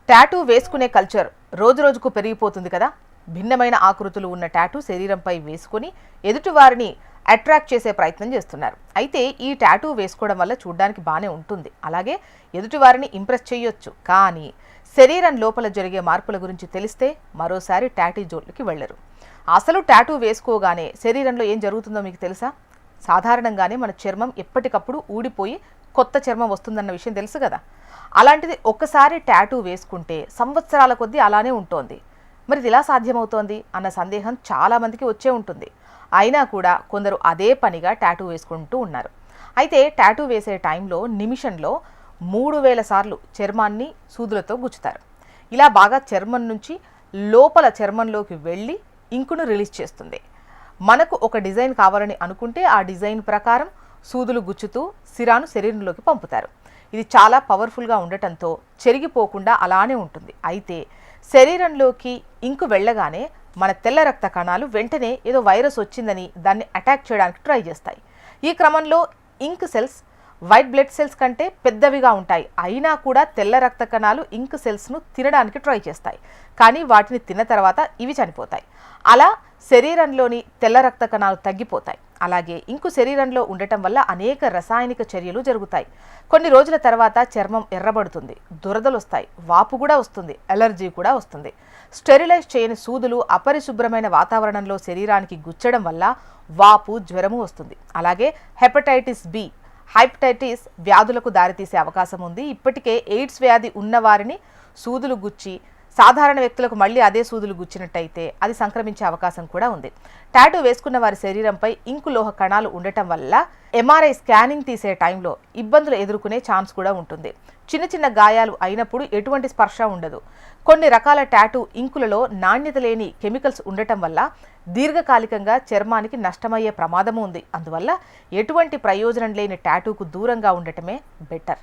Tattoo వేసుకునే culture రోజురోజుకు పెరిగిపోతుంది కదా. భిన్నమైన ఆకృతులు ఉన్న టాటూ శరీరంపై వేసుకుని ఎదుటివారిని అట్రాక్ట్ చేసే ప్రయత్నం చేస్తున్నారు. అయితే ఈ టాటూ వేసుకోవడం వల్ల చూడడానికి బాగానే ఉంటుంది, అలాగే ఎదుటివారిని ఇంప్రెస్ చేయొచ్చు. కానీ శరీరం లోపల జరిగే మార్పుల గురించి తెలిస్తే మరోసారి టాటూ జోలికి వెళ్ళరు. అసలు టాటూ వేసుకోగానే శరీరంలో ఏం జరుగుతుందో మీకు తెలుసా? సాధారణంగానే మన చర్మం ఎప్పటికప్పుడు ఊడిపోయి కొత్త చర్మం వస్తుందన్న విషయం తెలుసు కదా. అలాంటిది ఒక్కసారి టాటూ వేసుకుంటే సంవత్సరాల కొద్దీ అలానే ఉంటుంది. మరి ఇది ఎలా సాధ్యమవుతోంది అన్న సందేహం చాలామందికి వచ్చే ఉంటుంది. అయినా కూడా కొందరు అదే పనిగా టాటూ వేసుకుంటూ ఉన్నారు. అయితే టాటూ వేసే టైంలో నిమిషంలో 3000 సార్లు చర్మాన్ని సూదులతో గుచ్చుతారు. ఇలా బాగా చర్మం నుంచి లోపల చర్మంలోకి వెళ్ళి ఇంకును రిలీజ్ చేస్తుంది. మనకు ఒక డిజైన్ కావాలని అనుకుంటే ఆ డిజైన్ ప్రకారం సూదులు గుచ్చుతూ సిరాను శరీరంలోకి పంపుతారు. ఇది చాలా పవర్ఫుల్గా ఉండటంతో చెరిగిపోకుండా అలానే ఉంటుంది. అయితే శరీరంలోకి ఇంకు వెళ్ళగానే మన తెల్ల రక్త కణాలు వెంటనే ఏదో వైరస్ వచ్చిందని దాన్ని అటాక్ చేయడానికి ట్రై చేస్తాయి. ఈ క్రమంలో ఇంక్ సెల్స్ వైట్ బ్లడ్ సెల్స్ కంటే పెద్దవిగా ఉంటాయి. అయినా కూడా తెల్ల రక్త కణాలు ఇంక్ సెల్స్ను తినడానికి ట్రై చేస్తాయి. కానీ వాటిని తిన్న తర్వాత ఇవి చనిపోతాయి. అలా శరీరంలోని తెల్ల రక్త కణాలు తగ్గిపోతాయి. అలాగే ఇంకు శరీరంలో ఉండటం వల్ల అనేక రసాయనిక చర్యలు జరుగుతాయి. కొన్ని రోజుల తర్వాత చర్మం ఎర్రబడుతుంది, దురదలు వస్తాయి, వాపు కూడా వస్తుంది, అలర్జీ కూడా వస్తుంది. స్టెరిలైజ్ చేయని సూదులు అపరిశుభ్రమైన వాతావరణంలో శరీరానికి గుచ్చడం వల్ల వాపు, జ్వరము వస్తుంది. అలాగే హెపటైటిస్ బి, హెపటైటిస్ వ్యాధులకు దారితీసే అవకాశం ఉంది. ఇప్పటికే ఎయిడ్స్ వ్యాధి ఉన్నవారిని సూదులు గుచ్చి సాధారణ వ్యక్తులకు మళ్ళీ అదే సూదులు గుచ్చినట్టయితే అది సంక్రమించే అవకాశం కూడా ఉంది. టాటూ వేసుకున్న వారి శరీరంపై ఇంకు లోహ కణాలు ఉండటం వల్ల ఎంఆర్ఐ స్కానింగ్ తీసే టైంలో ఇబ్బందులు ఎదుర్కొనే ఛాన్స్ కూడా ఉంటుంది. చిన్న చిన్న గాయాలు అయినప్పుడు ఎటువంటి స్పర్శ ఉండదు. కొన్ని రకాల టాటూ ఇంకులలో నాణ్యత లేని కెమికల్స్ ఉండటం వల్ల దీర్ఘకాలికంగా చర్మానికి నష్టమయ్యే ప్రమాదము ఉంది. అందువల్ల ఎటువంటి ప్రయోజనం లేని టాటూకు దూరంగా ఉండటమే బెటర్.